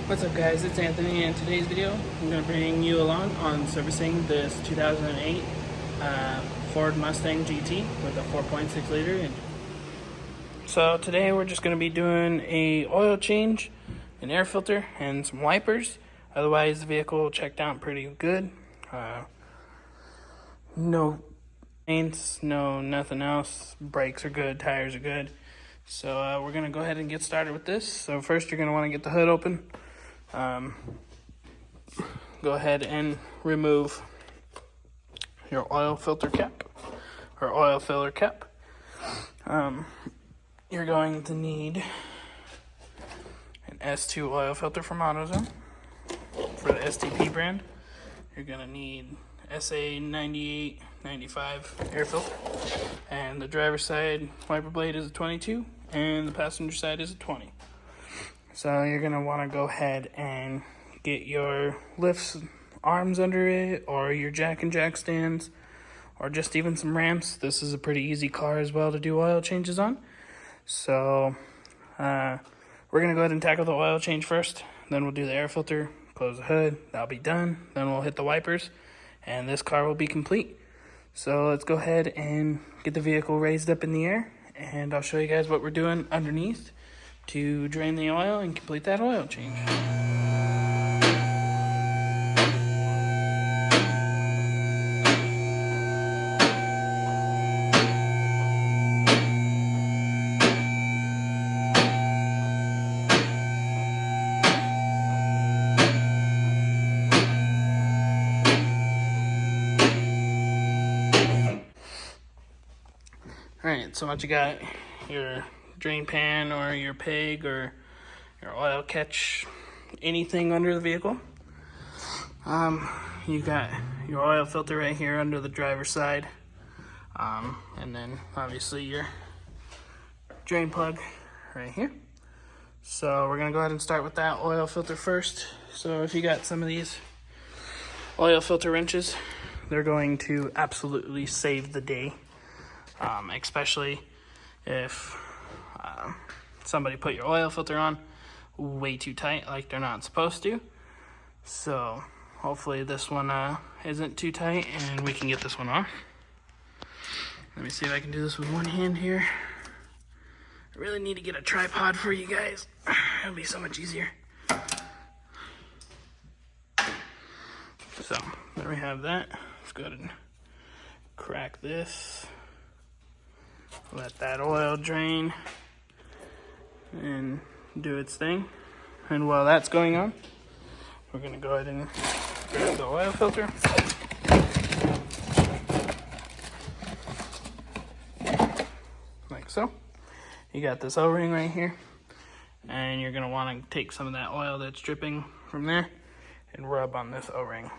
What's up guys, it's Anthony, and in today's video I'm going to bring you along on servicing this 2008 Ford Mustang GT with a 4.6 liter engine. So today we're just going to be doing a oil change, an air filter, and some wipers. Otherwise the vehicle checked out pretty good. No paints, no nothing else. Brakes are good, tires are good. So we're going to go ahead and get started with this. So first you're going to want to get the hood open. Go ahead and remove your oil filter cap or oil filler cap. You're going to need an S2 oil filter from AutoZone for the STP brand. You're going to need SA 9895 air filter, and the driver's side wiper blade is a 22 and the passenger side is a 20. So you're going to want to go ahead and get your lifts arms under it, or your jack and jack stands, or just even some ramps. This is a pretty easy car as well to do oil changes on. So we're going to go ahead and tackle the oil change first. Then we'll do the air filter, close the hood, that'll be done. Then we'll hit the wipers and this car will be complete. So let's go ahead and get the vehicle raised up in the air, and I'll show you guys what we're doing underneath to drain the oil and complete that oil change. Alright, so once you got your drain pan or your peg or your oil catch, anything under the vehicle, you got your oil filter right here under the driver's side, and then obviously your drain plug right here. So we're going to go ahead and start with that oil filter first. So if you got some of these oil filter wrenches, they're going to absolutely save the day. Especially if somebody put your oil filter on way too tight, like they're not supposed to. So hopefully this one isn't too tight and we can get this one off. Let me see if I can do this with one hand here. I really need to get a tripod for you guys. It'll be so much easier. So there we have that. Let's go ahead and crack this. Let that oil drain and do its thing. And while that's going on, we're going to go ahead and grab the oil filter. Like so. You got this O-ring right here. And you're going to want to take some of that oil that's dripping from there and rub on this O-ring.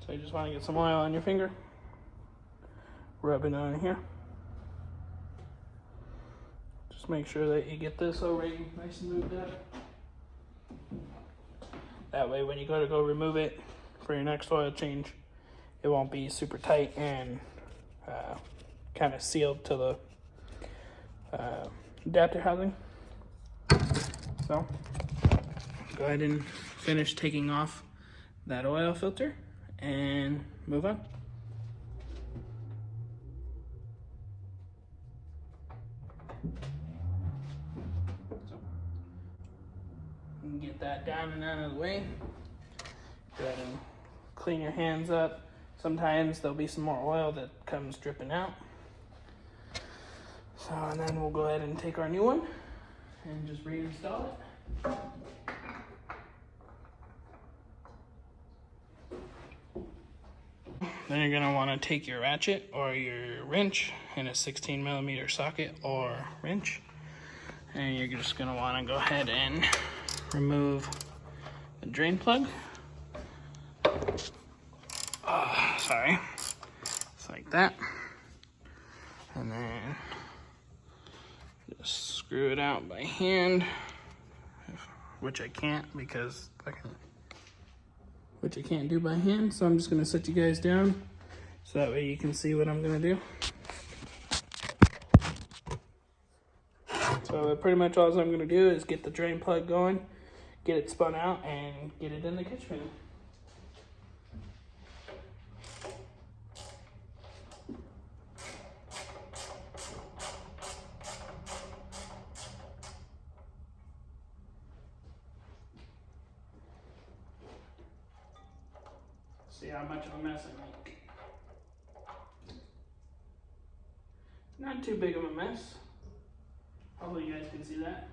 So you just want to get some oil on your finger, rub it on here. Just make sure that you get this O-ring nice and moved up. That way when you go remove it for your next oil change, it won't be super tight and kind of sealed to the adapter housing. So go ahead and finish taking off that oil filter and move on. So, get that down and out of the way. Go ahead and clean your hands up. Sometimes there'll be some more oil that comes dripping out. So, and then we'll go ahead and take our new one and just reinstall it. Then you're going to want to take your ratchet or your wrench in a 16mm socket or wrench, and you're just going to want to go ahead and remove the drain plug. Sorry. It's like that. And then just screw it out by hand, which I can't because which I can't do by hand, so I'm just going to set you guys down so that way you can see what I'm going to do. So pretty much all I'm going to do is get the drain plug going, get it spun out, and get it in the catch panel. See how much of a mess I make. Not too big of a mess. Hopefully you guys can see that.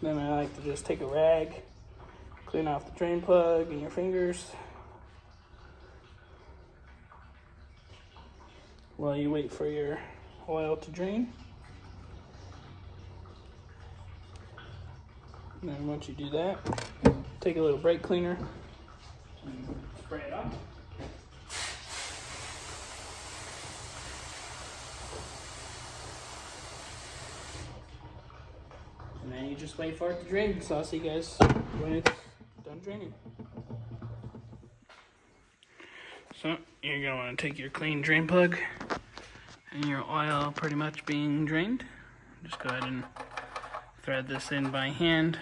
Then I like to just take a rag, clean off the drain plug and your fingers while you wait for your oil to drain. And then once you do that, take a little brake cleaner and spray it off. And then you just wait for it to drain. So I'll see you guys when it's done draining. So you're gonna want to take your clean drain plug and your oil pretty much being drained. Just go ahead and thread this in by hand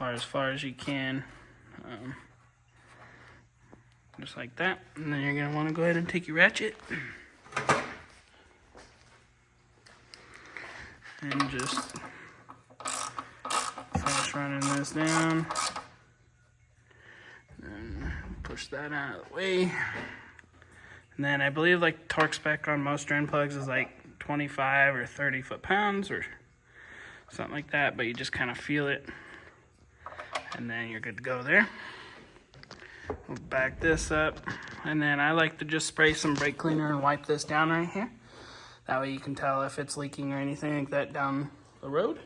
or as far as you can, just like that. And then you're going to want to go ahead and take your ratchet and just finish running this down and push that out of the way. And then I believe like torque spec on most drain plugs is like 25 or 30 foot-pounds or something like that, but you just kind of feel it and then you're good to go there. We'll back this up, and then I like to just spray some brake cleaner and wipe this down right here. That way you can tell if it's leaking or anything like that down the road.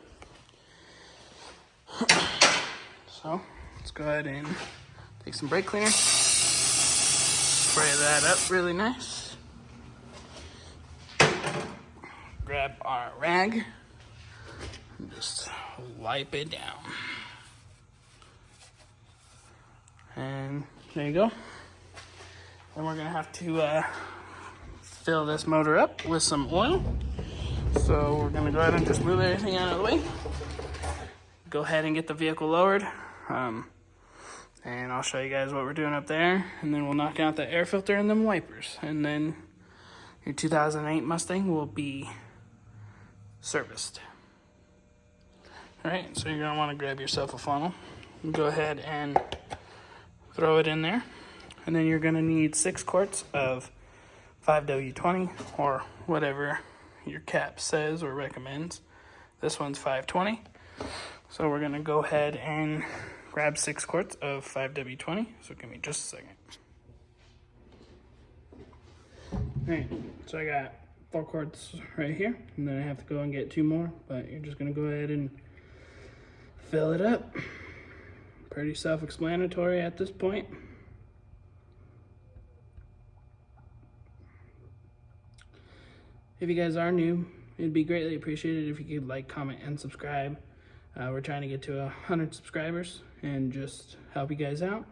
So let's go ahead and take some brake cleaner, spray that up really nice. Grab our rag and just wipe it down. And there you go. Then we're gonna have to fill this motor up with some oil. So we're gonna go ahead and just move everything out of the way. Go ahead and get the vehicle lowered. And I'll show you guys what we're doing up there. And then we'll knock out the air filter and them wipers. And then your 2008 Mustang will be serviced. Alright, so you're gonna wanna grab yourself a funnel. Go ahead and throw it in there, and then you're gonna need 6 quarts of 5W20 or whatever your cap says or recommends. This one's 520, so we're gonna go ahead and grab 6 quarts of 5W20. So give me just a second. Alright, so I got 4 quarts right here, and then I have to go and get 2 more, but you're just gonna go ahead and fill it up. Pretty self-explanatory at this point. If you guys are new, it'd be greatly appreciated if you could like, comment, and subscribe. We're trying to get to 100 subscribers and just help you guys out.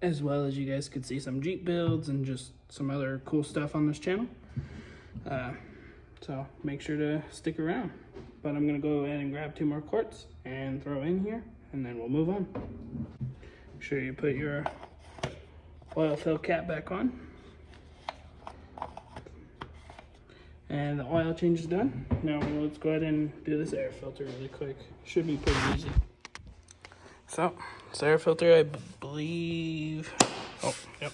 As well as you guys could see some Jeep builds and just some other cool stuff on this channel. So make sure to stick around. But I'm gonna go ahead and grab 2 more quarts and throw in here, and then we'll move on. Make sure you put your oil fill cap back on. And the oil change is done. Now let's go ahead and do this air filter really quick. Should be pretty easy. So, this air filter, I believe, oh, yep.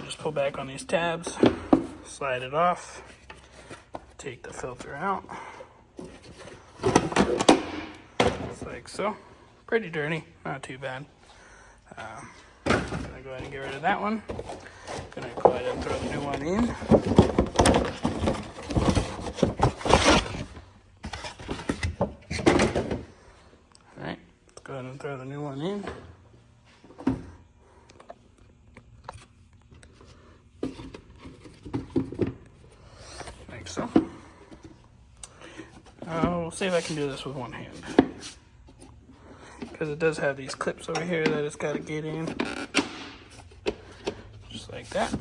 Just pull back on these tabs, slide it off, take the filter out. Just like so. Pretty dirty, not too bad. I'm gonna go ahead and get rid of that one. Gonna go ahead and throw the new one in. Alright, let's go ahead and throw the new one in. Like so. We'll see if I can do this with one hand. Because it does have these clips over here that it's got to get in. Just like like that.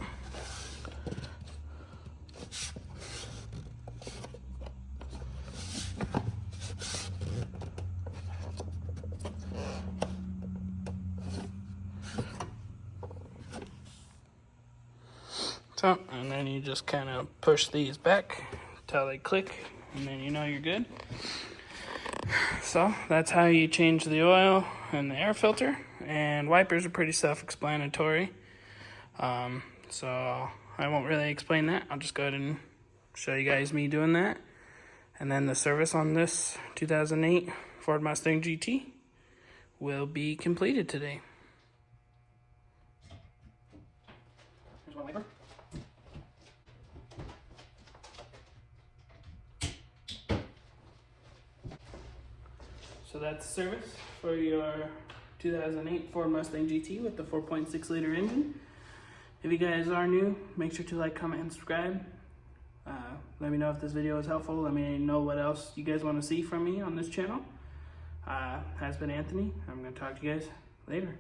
So, and then you just kind of push these back until they click, and then you know you're good. So that's how you change the oil and the air filter, and wipers are pretty self-explanatory. So I won't really explain that. I'll just go ahead and show you guys me doing that. And then the service on this 2008 Ford Mustang GT will be completed today. Here's one wiper. So that's the service for your 2008 Ford Mustang GT with the 4.6 liter engine. If you guys are new, make sure to like, comment, and subscribe. Let me know if this video was helpful. Let me know what else you guys want to see from me on this channel. Has been Anthony. I'm going to talk to you guys later.